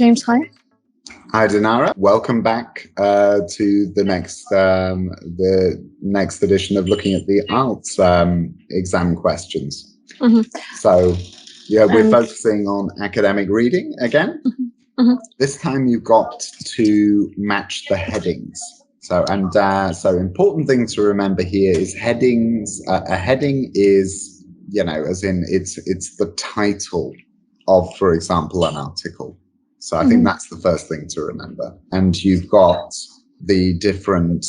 James, hi. Hi, Dinara. Welcome back to the next edition of looking at the IELTS exam questions. So, yeah, we're focusing on academic reading again. This time you've got to match the headings. So important thing to remember here is headings. A heading is, as in it's the title of, for example, an article. So I think that's the first thing to remember. And you've got the different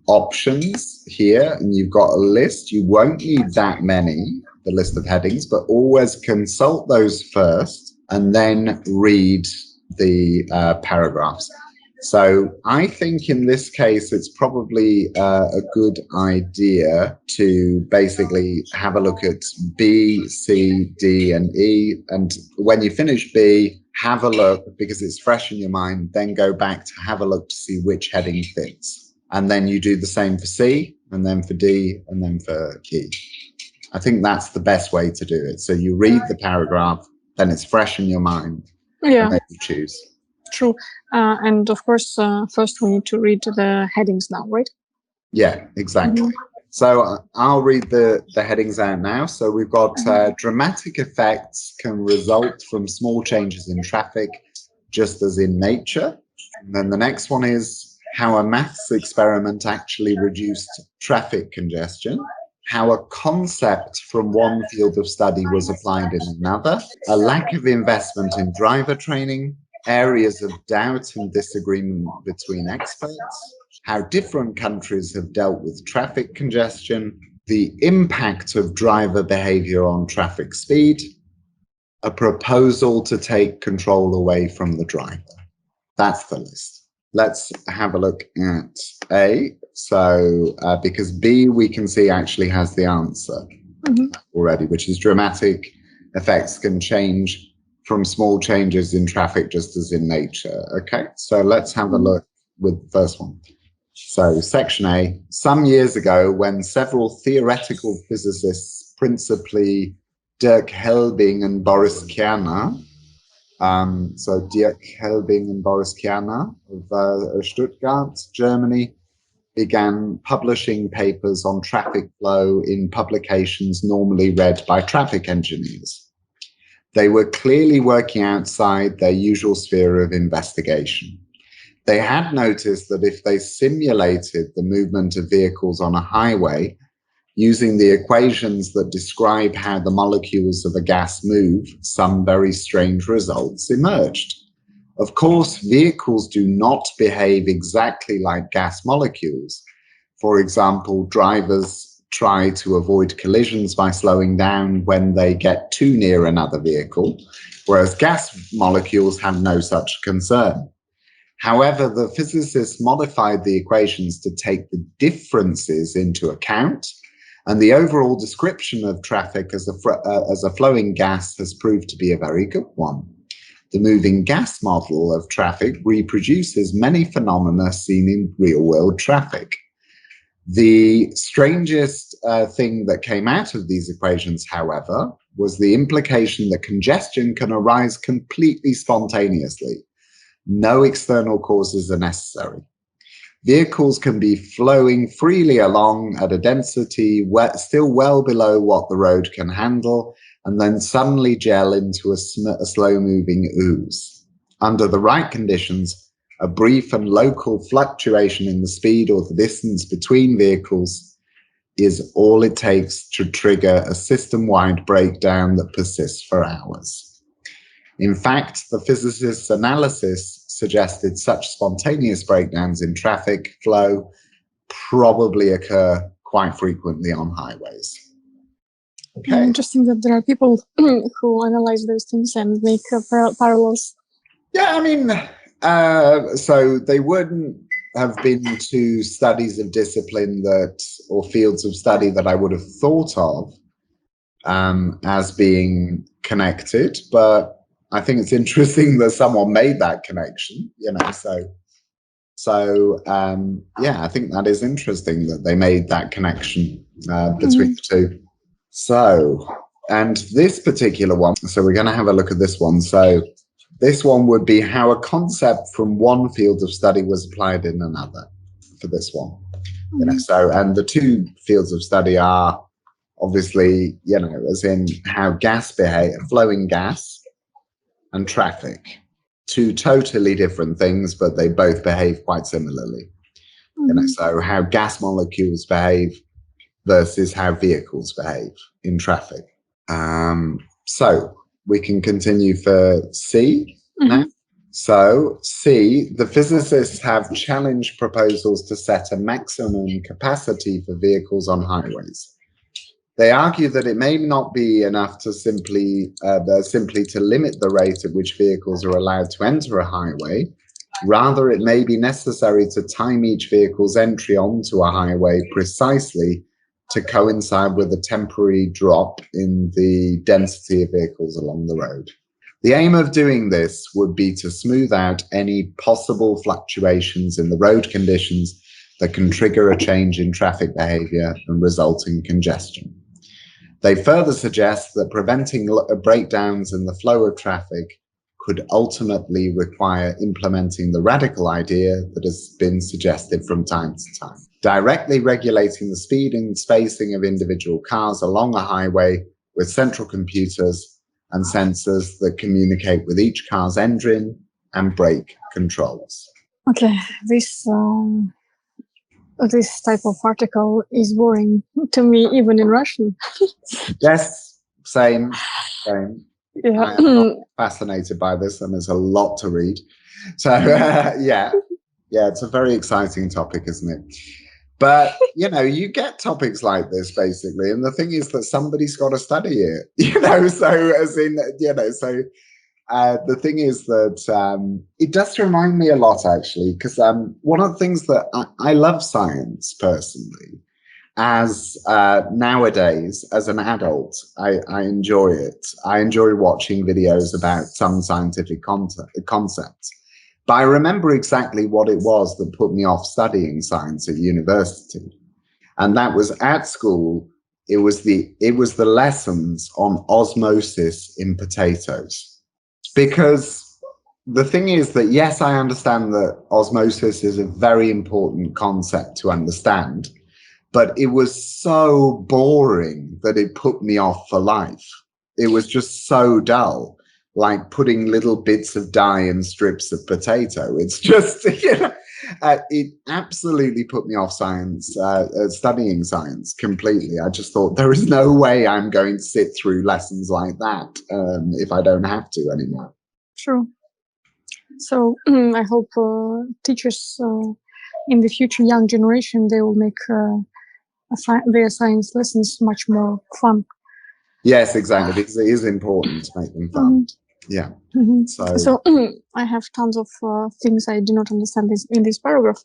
options here, and you've got a list. You won't need that many, the list of headings, but always consult those first and then read the paragraphs. So I think in this case, it's probably a good idea to basically have a look at B, C, D, and E. And when you finish B, have a look because it's fresh in your mind, then go back to have a look to see which heading fits. And then you do the same for C, and then for D, and then for E. I think that's the best way to do it. So you read the paragraph, then it's fresh in your mind, and then you choose. True. And of course, first we need to read the headings now, right? Yeah, exactly. So I'll read the headings out now. So we've got dramatic effects can result from small changes in traffic, just as in nature. And then the next one is how a maths experiment actually reduced traffic congestion, how a concept from one field of study was applied in another, a lack of investment in driver training, areas of doubt and disagreement between experts, how different countries have dealt with traffic congestion, the impact of driver behavior on traffic speed, a proposal to take control away from the driver. That's the list. Let's have a look at A. So because B, we can see actually has the answer already, which is dramatic effects can change from small changes in traffic just as in nature. Okay, so let's have a look with the first one. So section A, some years ago when several theoretical physicists, principally Dirk Helbing and Boris Kerner, so Dirk Helbing and Boris Kerner of Stuttgart, Germany, began publishing papers on traffic flow in publications normally read by traffic engineers. They were clearly working outside their usual sphere of investigation. They had noticed that if they simulated the movement of vehicles on a highway using the equations that describe how the molecules of a gas move, some very strange results emerged. Of course, vehicles do not behave exactly like gas molecules. For example, drivers try to avoid collisions by slowing down when they get too near another vehicle, whereas gas molecules have no such concern. However, the physicists modified the equations to take the differences into account, and the overall description of traffic as a flowing gas has proved to be a very good one. The moving gas model of traffic reproduces many phenomena seen in real-world traffic. The strangest thing that came out of these equations, however, was the implication that congestion can arise completely spontaneously. No external causes are necessary. Vehicles can be flowing freely along at a density still well below what the road can handle, and then suddenly gel into a slow-moving ooze. Under the right conditions, a brief and local fluctuation in the speed or the distance between vehicles is all it takes to trigger a system-wide breakdown that persists for hours. In fact, the physicists' analysis suggested such spontaneous breakdowns in traffic flow probably occur quite frequently on highways. Okay. Interesting that there are people who analyze those things and make parallels. Yeah, I mean, so they wouldn't have been to studies of discipline or fields of study that I would have thought of as being connected, but I think it's interesting that someone made that connection, so yeah, I think that is interesting that they made that connection between the two. So, and this particular one, so we're going to have a look at this one. So This one would be how a concept from one field of study was applied in another for this one. You know, so, and the two fields of study are obviously, you know, as in how gas behave, flowing gas and traffic. Two totally different things, but they both behave quite similarly. You know, so how gas molecules behave versus how vehicles behave in traffic. So we can continue for C now. So C, the physicists have challenged proposals to set a maximum capacity for vehicles on highways. They argue that it may not be enough to simply to limit the rate at which vehicles are allowed to enter a highway. Rather, it may be necessary to time each vehicle's entry onto a highway precisely to coincide with a temporary drop in the density of vehicles along the road. The aim of doing this would be to smooth out any possible fluctuations in the road conditions that can trigger a change in traffic behavior and result in congestion. They further suggest that preventing breakdowns in the flow of traffic could ultimately require implementing the radical idea that has been suggested from time to time. Directly regulating the speed and spacing of individual cars along a highway with central computers and sensors that communicate with each car's engine and brake controls. Okay, this type of article is boring to me, even in Russian. Yes, same. Yeah. I am not fascinated by this, and there's a lot to read. So yeah, it's a very exciting topic, isn't it? But you know, you get topics like this basically, and the thing is that somebody's got to study it. You know, so as in, you know, so the thing is that it does remind me a lot, actually, because one of the things that I love science personally. As nowadays, as an adult, I enjoy it. I enjoy watching videos about some scientific concepts. But I remember exactly what it was that put me off studying science at university. And that was at school, it was the lessons on osmosis in potatoes. Because the thing is that, yes, I understand that osmosis is a very important concept to understand. But it was so boring that it put me off for life. It was just so dull, like putting little bits of dye in strips of potato. It's just, you know, it absolutely put me off science, studying science completely. I just thought there is no way I'm going to sit through lessons like that if I don't have to anymore. True. So I hope teachers in the future, young generation, they will make their science lessons much more fun. Yes, exactly, because it is important to make them fun. Yeah. So I have tons of things I do not understand in this paragraph.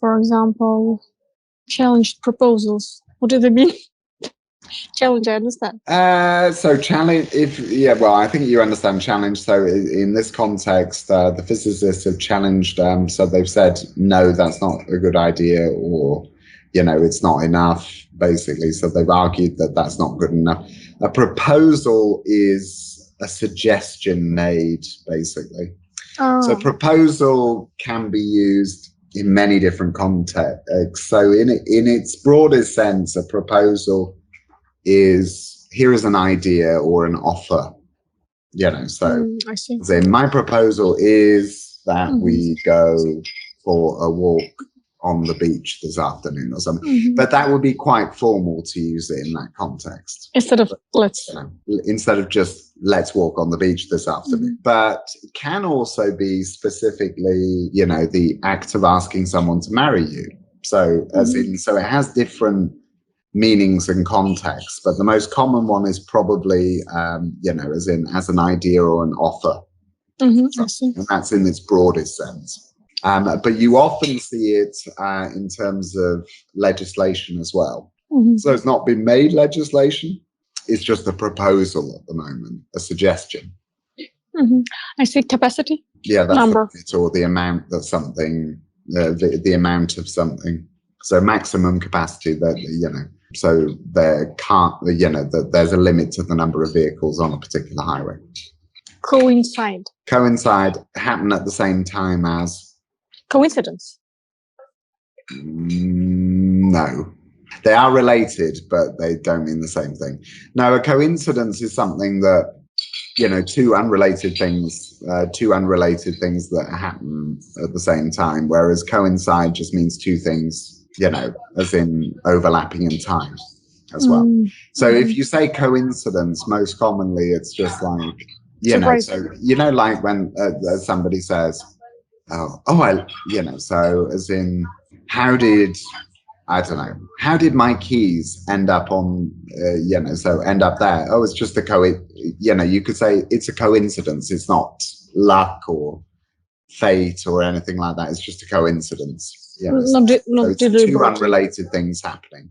For example, challenged proposals. What do they mean? Challenge, I understand. So challenge, well, I think you understand challenge. So in this context, the physicists have challenged, so they've said, no, that's not a good idea, or, you know, it's not enough, basically. So they've argued that that's not good enough. A proposal is a suggestion made, basically. So proposal can be used in many different contexts. So in its broadest sense, a proposal is, here is an idea or an offer, you know. So I see. then my proposal is that we go for a walk on the beach this afternoon or something. But that would be quite formal to use it in that context. Instead of just let's walk on the beach this afternoon. But it can also be specifically, you know, the act of asking someone to marry you. So as in, so it has different meanings and contexts, but the most common one is probably, you know, as an idea or an offer. And that's in its broadest sense. But you often see it in terms of legislation as well. So it's not been made legislation. It's just a proposal at the moment, a suggestion. I see. Capacity. Yeah, that's number. Or the amount that something, the amount of something. So maximum capacity that, you know, so there can't, you know, that there's a limit to the number of vehicles on a particular highway. Coincide. Coincide, happen at the same time as? Coincidence. No. They are related, but they don't mean the same thing. Now, a coincidence is something that, you know, two unrelated things that happen at the same time, whereas coincide just means two things, you know, as in overlapping in time as well. So if you say coincidence, most commonly it's just like, you know, so, you know, like when somebody says, you know, so as in, how did my keys end up on, you know, so end up there? Oh, it's just you know, you could say it's a coincidence. It's not luck or fate or anything like that. It's just a coincidence. You know, so two unrelated things happening.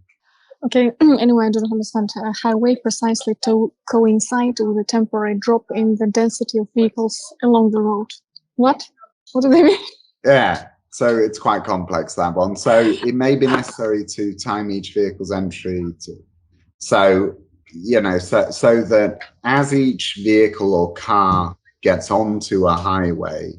Okay, anyway, I don't understand. Highway precisely to coincide with a temporary drop in the density of vehicles along the road. What? What do they mean? Yeah. So it's quite complex, that one. So it may be necessary to time each vehicle's entry so, you know, so that as each vehicle or car gets onto a highway,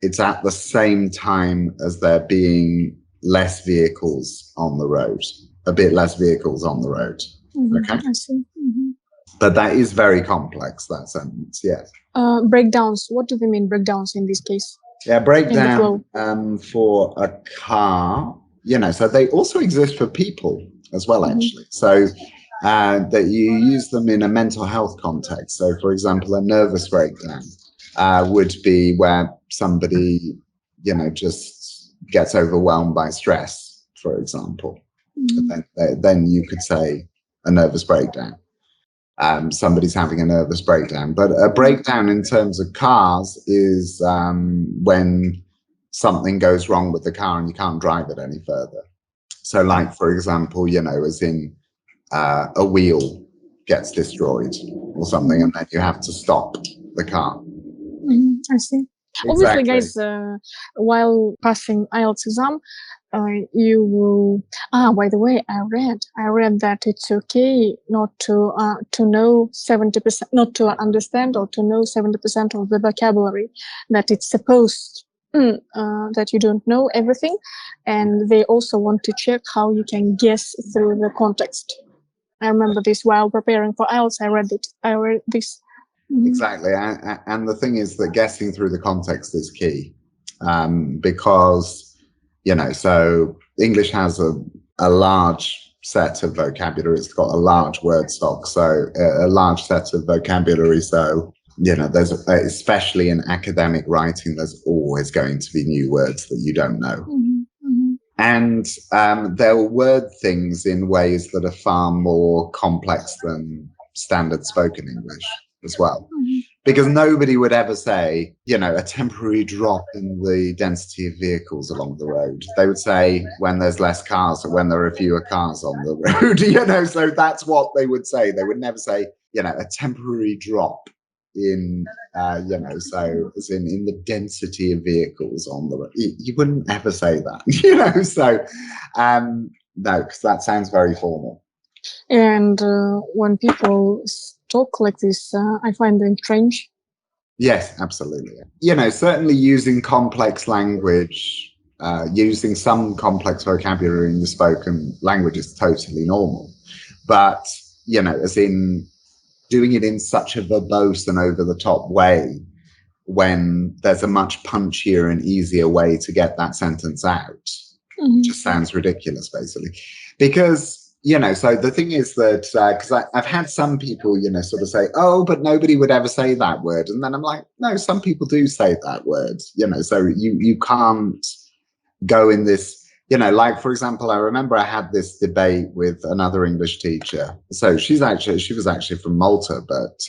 it's at the same time as there being less vehicles on the road, a bit less vehicles on the road. Okay. I see. But that is very complex, that sentence, yes. Breakdowns. What do they mean, breakdowns in this case? Yeah, breakdown for a car, you know, so they also exist for people as well, actually. So that you use them in a mental health context. So, for example, a nervous breakdown would be where somebody, you know, just gets overwhelmed by stress, for example. Then you could say a nervous breakdown. Somebody's having a nervous breakdown. But a breakdown in terms of cars is when something goes wrong with the car and you can't drive it any further. So like, for example, you know, as in a wheel gets destroyed or something, and then you have to stop the car. I see. Exactly. Obviously, guys, while passing IELTS exam, you will. By the way, I read that it's okay not to know 70%, not to understand or to know 70% of the vocabulary. That it's supposed that you don't know everything, and they also want to check how you can guess through the context. I remember this while preparing for IELTS. I read this. Exactly, and the thing is that guessing through the context is key, because, you know, so English has a large set of vocabulary. It's got a large word stock, so a large set of vocabulary. So, you know, there's, especially in academic writing, there's always going to be new words that you don't know. And they'll word things in ways that are far more complex than standard spoken English as well. Because nobody would ever say, you know, a temporary drop in the density of vehicles along the road. They would say when there's less cars or when there are fewer cars on the road, you know, so that's what they would say. They would never say, you know, a temporary drop in, you know, so as in the density of vehicles on the road. You wouldn't ever say that, you know, so no, because that sounds very formal. And when people talk like this, I find them strange. Yes, absolutely. You know, certainly using complex language, using some complex vocabulary in the spoken language is totally normal. But, you know, as in doing it in such a verbose and over the top way, when there's a much punchier and easier way to get that sentence out, just sounds ridiculous, basically. Because, you know, so the thing is that, because I've had some people, you know, sort of say, oh, but nobody would ever say that word. And then I'm like, no, some people do say that word, you know, so you can't go in this, you know, like, for example, I remember I had this debate with another English teacher. So she was actually from Malta, but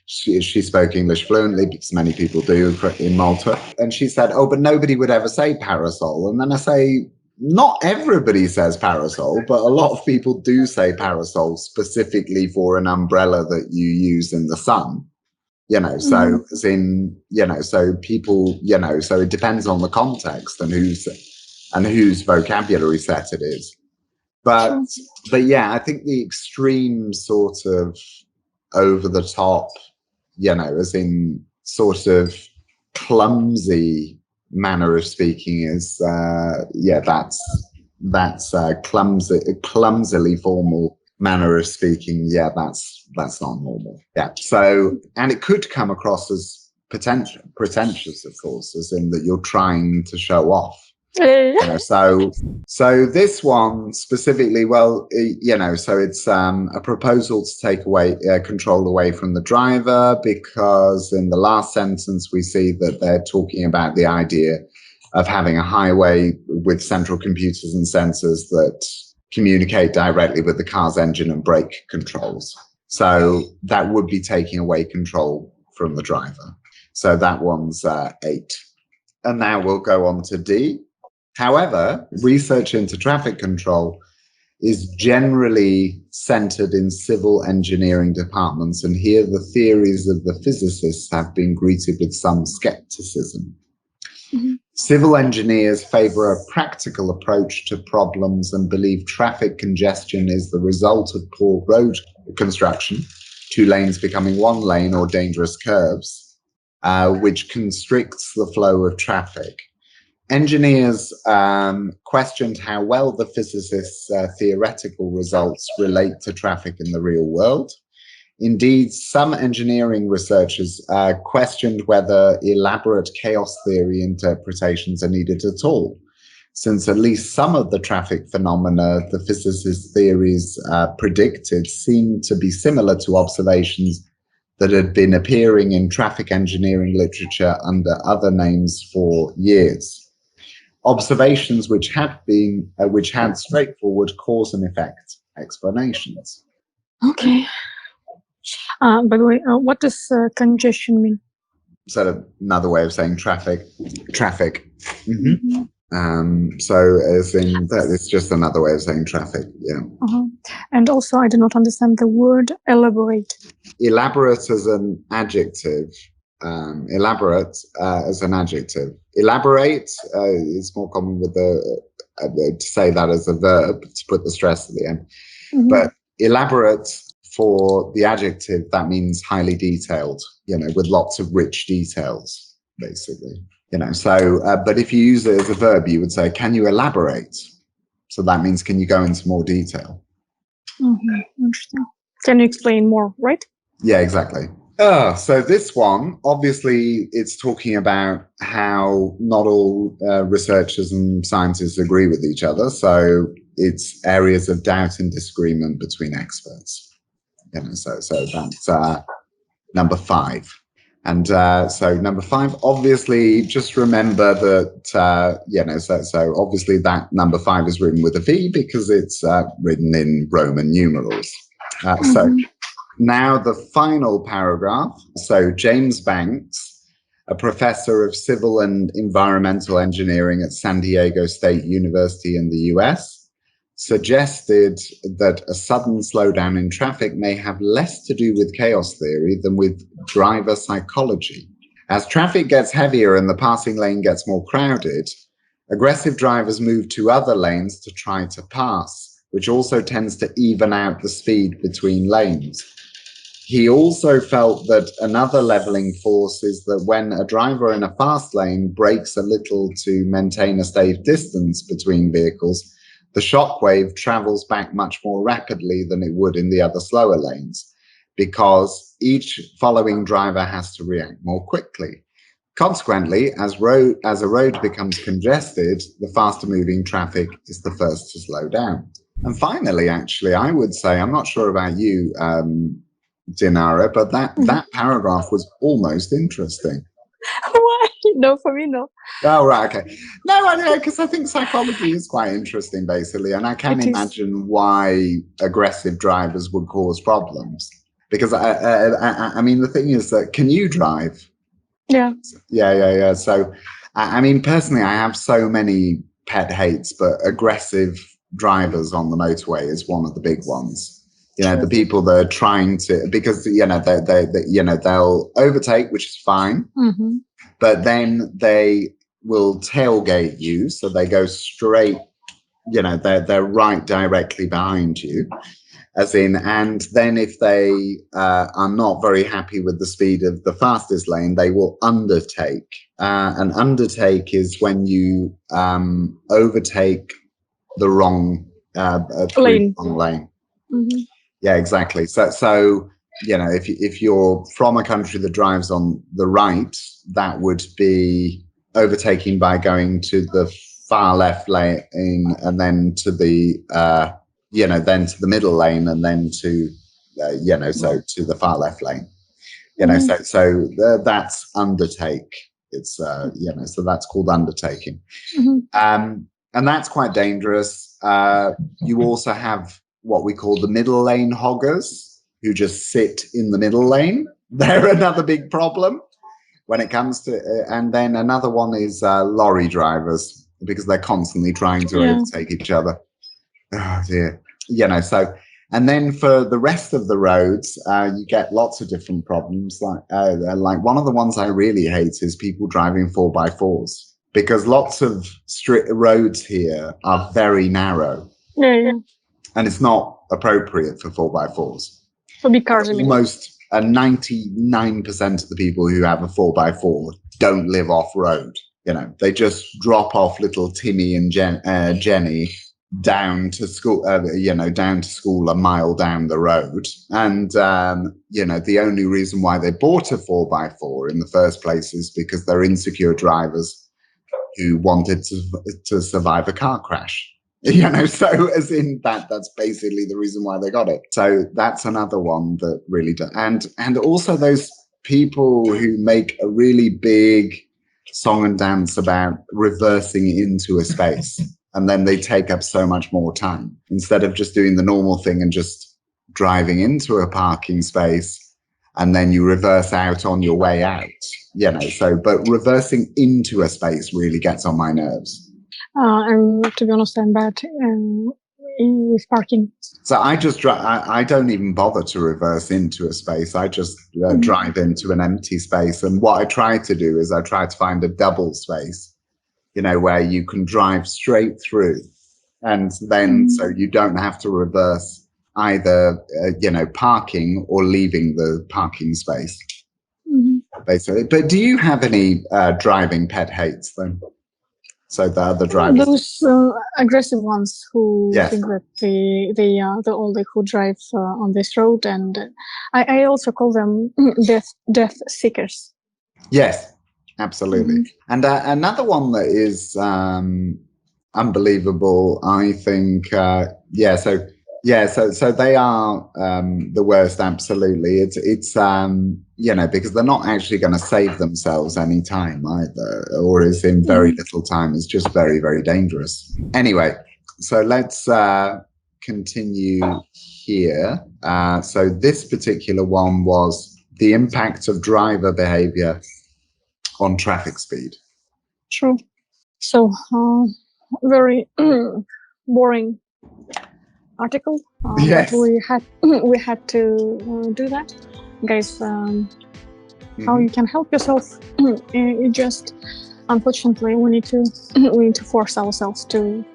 she spoke English fluently, because many people do in Malta. And she said, oh, but nobody would ever say parasol. And then I say, not everybody says parasol, but a lot of people do say parasol specifically for an umbrella that you use in the sun, you know, so as in, you know, so people, you know, so it depends on the context and whose vocabulary set it is. But yeah, I think the extreme sort of over the top, as in sort of clumsy manner of speaking is, that's clumsily formal manner of speaking. Yeah, that's not normal. Yeah. So, and it could come across as pretentious, of course, as in that you're trying to show off. So this one specifically, well, so it's a proposal to take away control away from the driver, because in the last sentence we see that they're talking about the idea of having a highway with central computers and sensors that communicate directly with the car's engine and brake controls. So that would be taking away control from the driver. So that one's 8. And now we'll go on to D. However, research into traffic control is generally centered in civil engineering departments, and here the theories of the physicists have been greeted with some skepticism. Mm-hmm. Civil engineers favor a practical approach to problems and believe traffic congestion is the result of poor road construction, 2 lanes becoming 1 lane, or dangerous curves, which constricts the flow of traffic. Engineers questioned how well the physicists' theoretical results relate to traffic in the real world. Indeed, some engineering researchers questioned whether elaborate chaos theory interpretations are needed at all, since at least some of the traffic phenomena the physicists' theories predicted seemed to be similar to observations that had been appearing in traffic engineering literature under other names for years. Observations which had straightforward cause and effect explanations. Okay. By the way, what does congestion mean? So another way of saying traffic. Mm-hmm. So as in that, it's just another way of saying traffic. Yeah. And also, I do not understand the word elaborate. Elaborate as an adjective. As an adjective. Elaborate is more common with to say that as a verb, to put the stress at the end. Mm-hmm. But elaborate for the adjective, that means highly detailed, with lots of rich details, basically. So, but if you use it as a verb, you would say, can you elaborate? So that means, can you go into more detail? Mm-hmm. Interesting. Can you explain more, right? Yeah, exactly. So this one, obviously, it's talking about how not all researchers and scientists agree with each other. So it's areas of doubt and disagreement between experts. So that's number 5. And so number 5, obviously, just remember that, so obviously that number 5 is written with a V because it's written in Roman numerals. So now the final paragraph. So James Banks, a professor of civil and environmental engineering at San Diego State University in the US, suggested that a sudden slowdown in traffic may have less to do with chaos theory than with driver psychology. As traffic gets heavier and the passing lane gets more crowded, aggressive drivers move to other lanes to try to pass, which also tends to even out the speed between lanes. He also felt that another leveling force is that when a driver in a fast lane brakes a little to maintain a safe distance between vehicles, the shockwave travels back much more rapidly than it would in the other slower lanes, because each following driver has to react more quickly. Consequently, as a road becomes congested, the faster moving traffic is the first to slow down. And finally, actually, I would say, I'm not sure about you, Dinara, but that paragraph was almost interesting. Why? No, for me, no. Oh, right, okay. No, because I think psychology is quite interesting, basically, and I can imagine why aggressive drivers would cause problems. Because, I mean, the thing is that, can you drive? Yeah. Yeah. So, I mean, personally, I have so many pet hates, but aggressive drivers on the motorway is one of the big ones. The people that are trying to, because they'll overtake, which is fine, but then they will tailgate you, so they go straight. They're right directly behind you, as in, and then if they are not very happy with the speed of the fastest lane, they will undertake. An undertake is when you overtake the wrong lane. Mm-hmm. Yeah, exactly. So you know, if you're from a country that drives on the right, that would be overtaking by going to the far left lane and then to the then to the middle lane and then to so to the far left lane. So that's undertake. It's so that's called undertaking. And that's quite dangerous. You also have what we call the middle lane hoggers, who just sit in the middle lane. They're another big problem when it comes to, and then another one is lorry drivers, because they're constantly trying to overtake each other. Oh dear. So, and then for the rest of the roads, you get lots of different problems. Like one of the ones I really hate is people driving 4x4s, because lots of roads here are very narrow. And it's not appropriate for 4x4s. For big cars, almost 99% of the people who have a 4x4 don't live off road. They just drop off little Timmy and Jenny down to school. Down to school a mile down the road. And the only reason why they bought a 4x4 in the first place is because they're insecure drivers who wanted to survive a car crash. So as in that's basically the reason why they got it. So that's another one that really does. And also those people who make a really big song and dance about reversing into a space, and then they take up so much more time instead of just doing the normal thing and just driving into a parking space, and then you reverse out on your way out. But reversing into a space really gets on my nerves. And to be honest, I'm bad with parking. So I just I don't even bother to reverse into a space. I just drive into an empty space. And what I try to do is I try to find a double space, where you can drive straight through. And then so you don't have to reverse either, parking or leaving the parking space. Basically. But do you have any driving pet hates then? So the other drivers, those aggressive ones who think that they are the only who drive on this road, and I also call them death seekers. Yes, absolutely. And another one that is unbelievable, I think. So they are the worst. Absolutely, it's because they're not actually going to save themselves any time either, or is in very little time. It's just very, very dangerous. Anyway, so let's continue here. So this particular one was the impact of driver behavior on traffic speed. True. So very boring article. But we had to do that, guys. How you can help yourself? It just, unfortunately, we need to force ourselves to,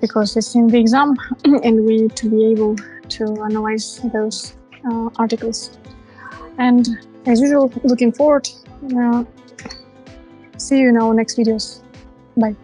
because it's in the exam, and we need to be able to analyze those articles. And as usual, looking forward. See you in our next videos. Bye.